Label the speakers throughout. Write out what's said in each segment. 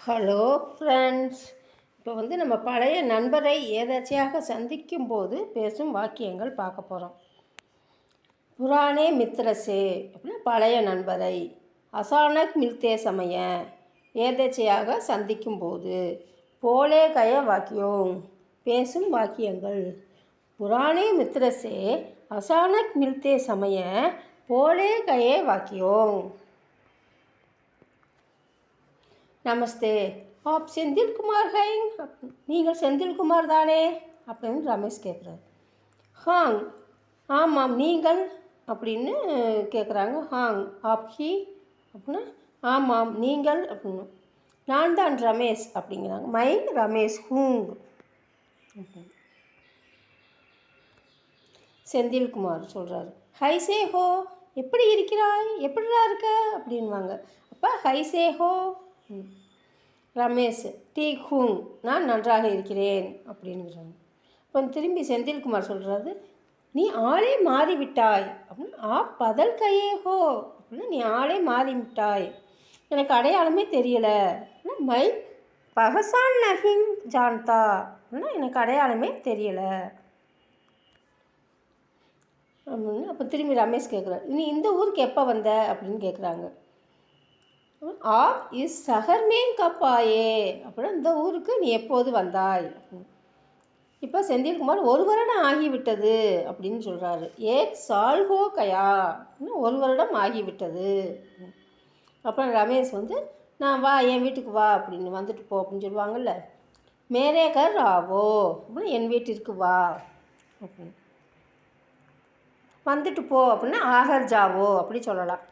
Speaker 1: Hello friends. இப்போ நம்ம பழைய நண்பரை ஏதாச்சியாக சந்திக்கும் போது பேசும் வாக்கியங்கள் பார்க்க போகிறோம். புராணே மித்ரசே அப்படின்னா பழைய நண்பரை, அசானக் மில்தே சமய ஏதாச்சியாக சந்திக்கும் போது, போலே கய வாக்கியம் பேசும் வாக்கியங்கள். புராணே மித்ரசே அசானக் மில்தே சமய போலே கயே வாக்கியம். நமஸ்தே, ஆப் செந்தில்குமார் ஹை, நீங்கள் செந்தில்குமார் தானே அப்படின்னு ரமேஷ் கேட்குறாரு. ஹாங், ஆமாம் நீங்கள் அப்படின்னு கேட்குறாங்க. ஹாங் ஆப் ஹி அப்படின்னா ஆமாம் நீங்கள் அப்படின்னு. நான் தான் ரமேஷ் அப்படிங்கிறாங்க. மை ரமேஷ் ஹூங். செந்தில்குமார் சொல்கிறாரு, ஹைசே ஹோ, எப்படி இருக்கிறாய், எப்படிடா இருக்க அப்படின்வாங்க. அப்போ ஹைசே ஹோ. ரமேஷ், டீக் ஹூங், நான் நன்றாக இருக்கிறேன் அப்படின்கிறாங்க. இப்போ திரும்பி செந்தில்குமார் சொல்கிறாரு, நீ ஆளே மாறிவிட்டாய் அப்படின்னு. பதல் கையே ஹோ அப்படின்னா நீ ஆளே மாறிவிட்டாய், எனக்கு அடையாளமே தெரியலை. மை பகசான் நஹிங் ஜான்தா அப்படின்னா எனக்கு அடையாளமே தெரியலை அப்படின்னு. அப்போ திரும்பி ரமேஷ் கேட்குறாரு, நீ இந்த ஊருக்கு எப்போ வந்த அப்படின்னு கேட்குறாங்க. ஆப் இஸ் சஹர்மே கப் ஆயே அப்படின்னா இந்த ஊருக்கு நீ எப்போது வந்தாய். இப்போ செந்தில்குமார் ஒரு வருடம் ஆகிவிட்டது அப்படின்னு சொல்கிறாரு. ஏக் சால் ஹோ கயா, ஒரு வருடம் ஆகிவிட்டது. அப்புறம் ரமேஷ் நான் வா, என் வீட்டுக்கு வா அப்படின்னு, வந்துட்டு போ அப்படின்னு சொல்லுவாங்கள்ல. மேரே கர் ஆவோ அப்படின்னு, என் வீட்டிற்கு வா அப்படின்னு. வந்துட்டு போ அப்படின்னா ஆகர் ஜாவோ அப்படி சொல்லலாம்.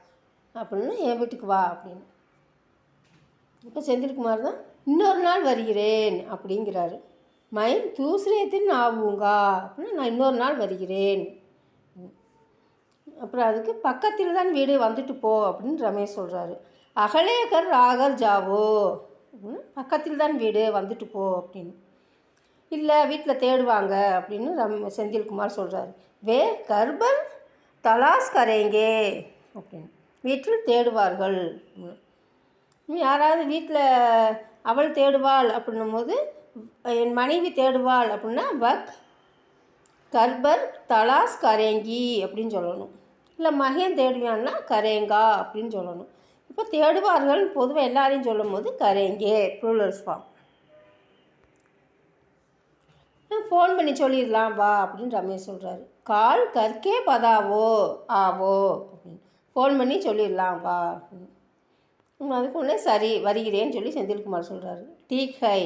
Speaker 1: அப்படின்னு என் வீட்டுக்கு வா அப்படின்னு. இப்போ செந்தில்குமார் தான் இன்னொரு நாள் வருகிறேன் அப்படிங்கிறாரு. மைன் தூசரேத்தின் ஆவுங்கா அப்படின்னா நான் இன்னொரு நாள் வருகிறேன். அப்புறம் அதுக்கு பக்கத்தில் தான் வீடு, வந்துட்டு போ அப்படின்னு ரமேஷ் சொல்கிறாரு. அகலேகர் ராகர் ஜாவோ அப்படின்னு, பக்கத்தில் தான் வீடு, வந்துட்டு போ அப்படின்னு. இல்லை, வீட்டில் தேடுவாங்க அப்படின்னு செந்தில்குமார் சொல்கிறாரு. வே கர்பர் தலாஸ் கரேங்கே அப்படின்னு, வீட்டில் தேடுவார்கள். யாராவது வீட்டில் அவள் தேடுவாள் அப்படின்னும் போது, என் மனைவி தேடுவாள் அப்படின்னா வக் கர்பர் தலாஸ் கரேங்கி அப்படின்னு சொல்லணும். இல்லை மகன் தேடுவான்னா கரேங்கா அப்படின்னு சொல்லணும். இப்போ தேடுவார்கள் பொதுவாக எல்லாரையும் சொல்லும் போது கரேங்கே ப்ளூரல்ஸ் ஃபார்ம். ஃபோன் பண்ணி சொல்லிடலாம் வா அப்படின்னு ரமேஷ் சொல்கிறாரு. கால் கற்கே பதாவோ ஆவோ அப்படின்னு, ஃபோன் பண்ணி சொல்லிடலாம் வா. அதுக்கு ஒன்றே சரி வருகிறேன்னு சொல்லி செந்தில்குமார் சொல்கிறாரு. டீக் ஹை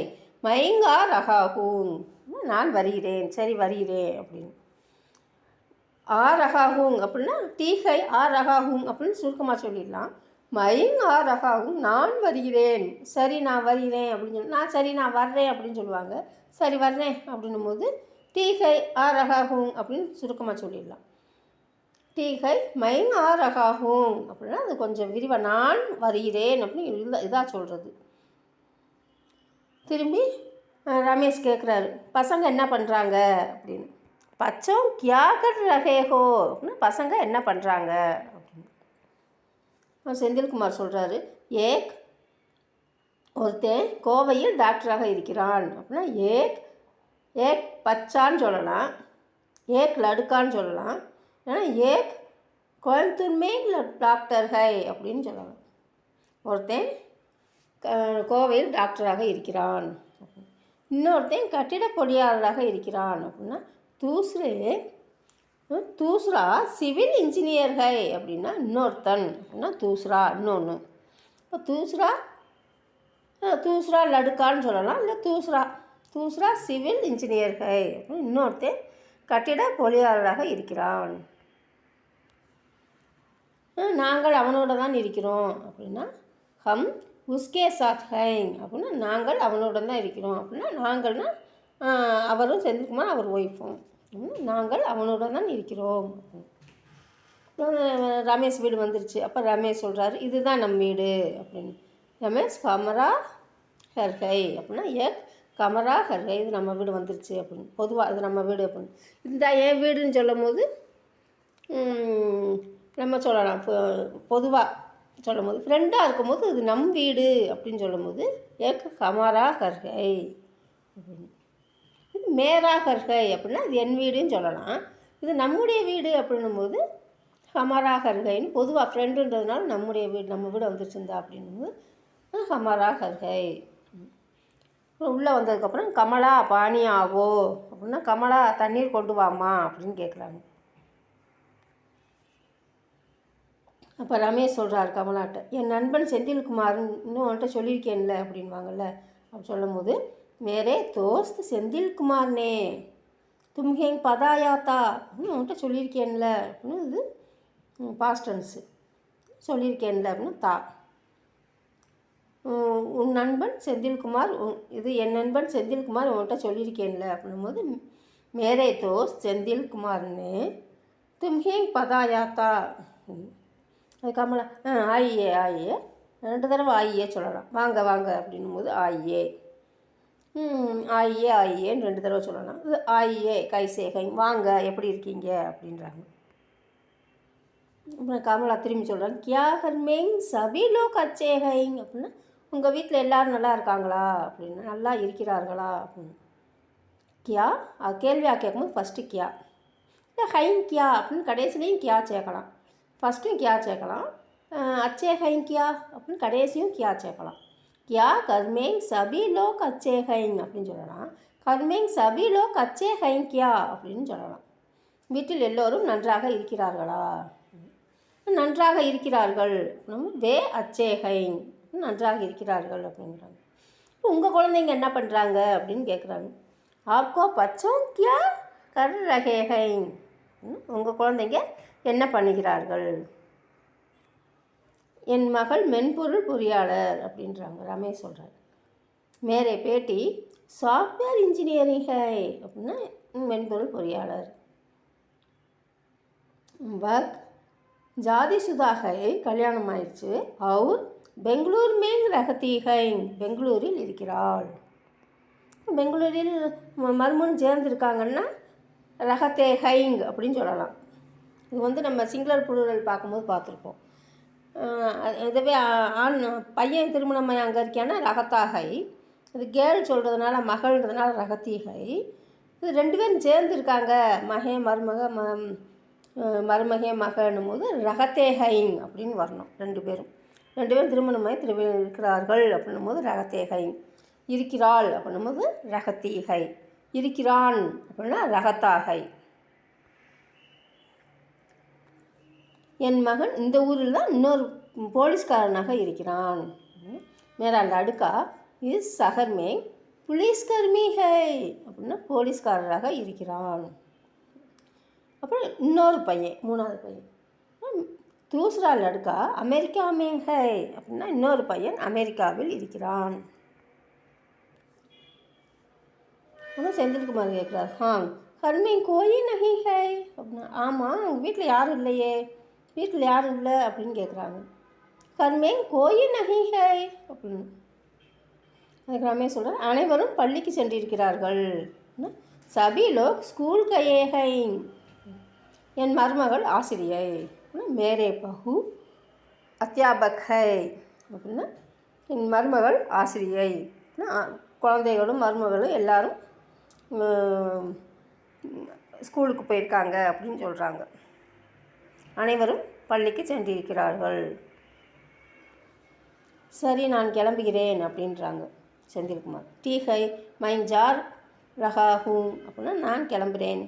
Speaker 1: மைங்கா ரஹாஹூங், நான் வருகிறேன், சரி வருகிறேன் அப்படின்னு. ரஹாஹூங் அப்படின்னா டீக் ஹை ரஹாஹூங் அப்படின்னு சுருக்கமாக சொல்லிடலாம். மைங் ரஹாஹூங், நான் வருகிறேன், சரி நான் வருகிறேன் அப்படின்னு சொல்லி, சரி நான் வர்றேன் அப்படின்னு சொல்லுவாங்க. சரி வர்றேன் அப்படின்னும் போது டீக் ஹை ரஹாஹூங் அப்படின்னு சுருக்கமாக சொல்லிடலாம். டீகை மைங் ரஹாஹூங் அப்படின்னா அது கொஞ்சம் விரிவாக நான் வருகிறேன் அப்படின்னு இதாக சொல்கிறது. திரும்பி ரமேஷ் கேட்குறாரு, பசங்க என்ன பண்ணுறாங்க அப்படின்னு. பச்சம் கியா கர் ரஹேஹோ அப்படின்னா பசங்க என்ன பண்ணுறாங்க அப்படின்னு. செந்தில்குமார் சொல்கிறாரு, ஏக் ஒருத்தன் கோவையில் டாக்டராக இருக்கிறான் அப்படின்னா ஏக் ஏக் பச்சான்னு சொல்லலாம், ஏக் லடுக்கான்னு சொல்லலாம், ஏக் கோயம்புத்தூர் மேல் டாக்டர் ஹை அப்படின்னு சொல்லலாம். ஒருத்தன் கோவையில் டாக்டராக இருக்கிறான், இன்னொருத்தன் கட்டிட பொறியாளராக இருக்கிறான் அப்படின்னா தூஸ்ரா சிவில் இன்ஜினியர் ஹை அப்படின்னா இன்னொருத்தன் அப்படின்னா தூஸ்ரா இன்னொன்று. இப்போ தூஸ்ரா லடுக்கான்னு சொல்லலாம், இல்லை தூஸ்ரா சிவில் இன்ஜினியர் ஹை அப்படின்னு, இன்னொருத்தன் கட்டிட பொறியாளராக இருக்கிறான். நாங்கள் அவனோட தான் இருக்கிறோம் அப்படின்னா ஹம் உஸ்கே சாத் ஹைங் அப்படின்னா நாங்கள் அவனோட தான் இருக்கிறோம் அப்படின்னா, நாங்கள்னா அவரும் செந்தில்குமார் அவர் ஒய்ஃபும், நாங்கள் அவனோட தான் இருக்கிறோம். ரமேஷ் வீடு வந்துருச்சு. அப்போ ரமேஷ் சொல்கிறாரு, இதுதான் நம்ம வீடு அப்படின்னு. ரமேஷ் கமரா ஹர்ஹை அப்படின்னா ஏக் கமரா ஹர்ஹை, இது நம்ம வீடு வந்துருச்சு அப்படின்னு. பொதுவாக இது நம்ம வீடு அப்படின்னு. இந்த என் வீடுன்னு சொல்லும் போது நம்ம சொல்லலாம் பொதுவாக சொல்லும்போது, ஃப்ரெண்டாக இருக்கும்போது இது நம் வீடு அப்படின்னு சொல்லும்போது ஏக் ஹமாரா கர் ஹை அப்படின்னு. இது மேரா கர் ஹை அப்படின்னா இது என் வீடுன்னு சொல்லலாம். இது நம்முடைய வீடு அப்படின்னும்போது ஹமாரா கர் ஹைன்னு பொதுவாக ஃப்ரெண்டுன்றதுனால நம்முடைய வீடு, நம்ம வீடு வந்துருச்சுருந்தா அப்படின்னும்போது ஹமாரா கர் ஹை. உள்ளே வந்ததுக்கப்புறம் கமலா பானி ஆவோ அப்படின்னா கமலா தண்ணீர் கொண்டு வாமா அப்படின்னு கேட்குறாங்க. அப்போ ரமேஷ் சொல்கிறார் கமலாட்ட, என் நண்பன் செந்தில்குமார்னு உன்கிட்ட சொல்லியிருக்கேன்ல அப்படின்வாங்கல்ல. அப்படி சொல்லும் போது மேரே தோஸ்த் செந்தில்குமார்னே தும்ஹேங் பதாயாத்தா அப்படின்னு உன்கிட்ட சொல்லியிருக்கேன்ல அப்படின்னு இது பாஸ்டன்ஸு சொல்லியிருக்கேன்ல அப்படின்னு தா. உன் நண்பன் செந்தில்குமார் இது என் நண்பன் செந்தில்குமார் உன்கிட்ட சொல்லியிருக்கேன்ல அப்படின்னும் போது மேரே தோஸ்த் செந்தில்குமார்னு தும்ஹேங் பதாயாத்தா. அது கமலா ஆயியே ஆயியே 2 தடவை ஆயியே சொல்லலாம். வாங்க வாங்க அப்படின்னும் போது ஆயியே ஆயியே ஆயியேன்னு 2 தடவை சொல்லலாம். இது ஆயியே கைசேகை வாங்க எப்படி இருக்கீங்க அப்படின்றாங்க. அப்புறம் கமலா திரும்பி சொல்கிறாங்க கியா ஹர்மேங் சபி லோக் அச்சே ஹைங் அப்படின்னா உங்கள் வீட்டில் எல்லோரும் நல்லா இருக்காங்களா அப்படின்னு, நல்லா இருக்கிறார்களா அப்படின்னு. கியா கேள்வியாக கேட்கும்போது ஃபஸ்ட்டு கியா இல்லை ஹைங் கியா அப்படின்னு கடைசிலையும் கியா சேர்க்கலாம். ஃபஸ்ட்டும் கியா சேர்க்கலாம், அச்சே ஹைங் கியா அப்படின்னு கடைசியும் கியா சேர்க்கலாம். கியா கர்மேங் சபி லோக் அச்சே ஹைங் அப்படின்னு சொல்லலாம். கர்மேங் சபி லோக் அச்சே ஹைங் கியா அப்படின்னு சொல்லலாம். வீட்டில் எல்லோரும் நன்றாக இருக்கிறார்களா, நன்றாக இருக்கிறார்கள் வே அச்சே ஹைங் நன்றாக இருக்கிறார்கள் அப்படிங்கிறாங்க. இப்போ உங்கள் குழந்தைங்க என்ன பண்ணுறாங்க அப்படின்னு கேட்குறாங்க. ஆப்கோ பச்சோம் கியா கர் ரஹே ஹைங் உங்கள் குழந்தைங்க என்ன பண்ணுகிறார்கள். என் மகள் மென்பொருள் பொறியாளர் அப்படின்றாங்க. ரமேஷ் சொல்கிறார். மேரே பேட்டி சாஃப்ட்வேர் இன்ஜினியரிங் ஹை அப்படின்னா மென்பொருள் பொறியாளர். ஒர்க் ஜாதிசுதா ஹை கல்யாணம் ஆயிடுச்சு. அவர் பெங்களூர் மேங் ரகத்தி ஹைங் பெங்களூரில் இருக்கிறாள். பெங்களூரில் மருமகன் சேர்ந்துருக்காங்கன்னா ரகத்தே ஹைங் அப்படின்னு சொல்லலாம். இது வந்து நம்ம சிங்குலர் புளூரல் பார்க்கும்போது பார்த்துருப்போம். இதுவே ஆண் பையன் திருமணம் அங்கே இருக்கான்னா ரகத்தாகை. இது கேர்ள் சொல்கிறதுனால மகள்ன்றதுனால ரகத்தீகை. இது 2 பேரும் சேர்ந்துருக்காங்க மகே மருமக மருமகே மகன்னும் போது ரகத்தேஹைங் அப்படின்னு வரணும். 2 பேரும் திருமணமாய் இருக்கிறார்கள் அப்படின்னும் போது ரகத்தேஹைங். இருக்கிறாள் அப்படின்னும் போது ரகத்தீகை. இருக்கிறான் அப்படின்னா ரகத்தாகை. என் மகன் இந்த ஊரில் தான் இன்னொரு போலீஸ்காரனாக இருக்கிறான். மேரா லடுக்கா இஸ் சஹர் மேங் புலீஸ்கர்மி ஹை அப்படின்னா போலீஸ்காரராக இருக்கிறான். அப்புறம் இன்னொரு பையன் 3வது பையன் தூசரா லடுக்கா அமெரிக்கா மேங் ஹை அப்படின்னா இன்னொரு பையன் அமெரிக்காவில் இருக்கிறான். ஆனால் செந்தில்குமார் கேட்குறாரு ஹர்மேங் கோயி நஹி ஹை அப்படின்னா ஆமாம் உங்கள் வீட்டில் யாரும் இல்லையே, வீட்டில் யாரும் இல்லை அப்படின்னு கேட்குறாங்க. கர்மேங் கோயி நஹி ஹை அப்படின்னு. அதுக்கு ரமேஷ் சொல்கிறார் அனைவரும் பள்ளிக்கு சென்றிருக்கிறார்கள். சபி லோக் ஸ்கூல் கயே ஹை என் மருமகள் ஆசிரியை. மேரே பஹு அத்தியாபக் ஹை அப்படின்னா என் மருமகள் ஆசிரியை. குழந்தைகளும் மருமகளும் எல்லாரும் ஸ்கூலுக்கு போயிருக்காங்க அப்படின்னு சொல்கிறாங்க. அனைவரும் பள்ளிக்கு சென்றிருக்கிறார்கள். சரி நான் கிளம்புகிறேன் அப்படின்றாங்க செந்தில்குமார். டீஹை மைங் ஜார் ரஹா ஹூம் அப்படின்னா நான் கிளம்புறேன்.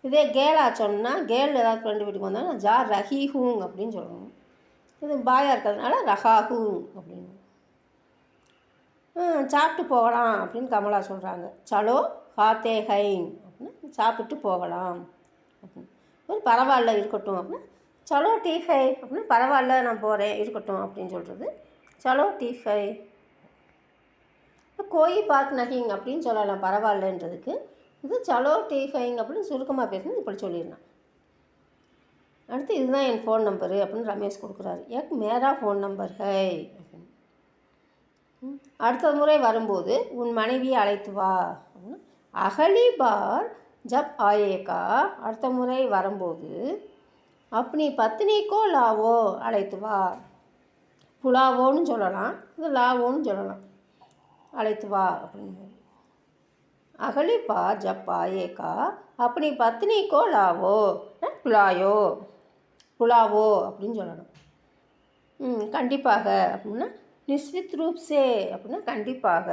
Speaker 1: இதே கேலா சொன்னால் கேள் ஏதாவது ஃப்ரெண்டு வீட்டுக்கு வந்தால் ஜார் ரஹி ஹூங் அப்படின்னு சொல்லணும். இது பாயாக இருக்கிறதுனால ரஹா ஹூங் அப்படின்னு. சாப்பிட்டு போகலாம் அப்படின்னு கமலா சொல்கிறாங்க. சலோ ஹாத்தே ஹைன் அப்படின்னா சாப்பிட்டு போகலாம் அப்படின்னு. ஒரு பரவாயில்ல இருக்கட்டும் அப்படின்னா சலோ டீக் ஹை அப்படின்னா பரவாயில்ல நான் போகிறேன் இருக்கட்டும் அப்படின்னு சொல்கிறது சலோ டீக் ஹை. கோயி பாக் நஹிங் அப்படின்னு சொல்லலாம் பரவாயில்லன்றதுக்கு. இது சலோ டீக் ஹைங் அப்படின்னு சுருக்கமாக பேசணும் இப்படி சொல்லிடலாம். அடுத்து இதுதான் என் ஃபோன் நம்பரு அப்படின்னு ரமேஷ் கொடுக்குறாரு. ஏக் மேரா ஃபோன் நம்பர் ஹை அப்படின்னு. அடுத்த முறை வரும்போது உன் மனைவியை அழைத்து வா அப்படின்னு. அகலி பார் ஜப் ஆயேக்கா அடுத்த முறை வரும்போது அப்பனி பத்னிக்கோ லாவோ அழைத்து வா. புலாவோன்னு சொல்லலாம், இது லாவோன்னு சொல்லலாம். அழைத்து வா அப்படின்னு. அகலிப்பா ஜப்பா ஏக்கா அப்படி பத்னிக்கோ லாவோ புலாயோ புலாவோ அப்படின்னு சொல்லணும். கண்டிப்பாக அப்படின்னா நிஸ்வித் ரூப்ஸே அப்படின்னா கண்டிப்பாக.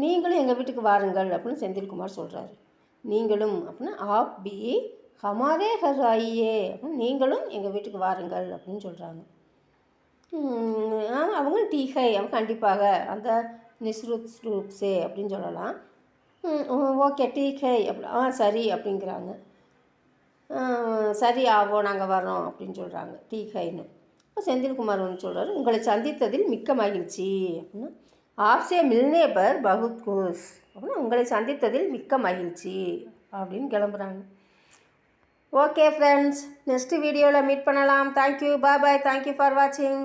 Speaker 1: நீங்களும் எங்கள் வீட்டுக்கு வாருங்கள் அப்படின்னு செந்தில்குமார் சொல்கிறாரு. நீங்களும் அப்படின்னா ஆப் பி ஹமாரே ஹர் ஆயியே அப்படின்னு நீங்களும் எங்கள் வீட்டுக்கு வாருங்கள் அப்படின்னு சொல்கிறாங்க. அவங்க டீஹை அவங்க கண்டிப்பாக அந்த நிஸ்ருத் ரூப்ஸே அப்படின்னு சொல்லலாம். ஓகே டீஹை அப்படி சரி அப்படிங்கிறாங்க. சரி ஆவோ நாங்கள் வரோம் அப்படின்னு சொல்கிறாங்க டீஹைன்னு. இப்போ செந்தில்குமார் வந்து சொல்கிறாரு, உங்களை சந்தித்ததில் மிக்க மகிழ்ச்சி அப்படின்னா ஆப்சே மில்னே பர் பகுத் குஷ் அப்படின்னா உங்களை சந்தித்ததில் மிக்க மகிழ்ச்சி அப்படின்னு கிளம்புறாங்க. ஓகே ஃப்ரெண்ட்ஸ், நெக்ஸ்ட் வீடியோவில் மீட் பண்ணலாம். தேங்க்யூ, பாய், தேங்க்யூ ஃபார் வாட்சிங்.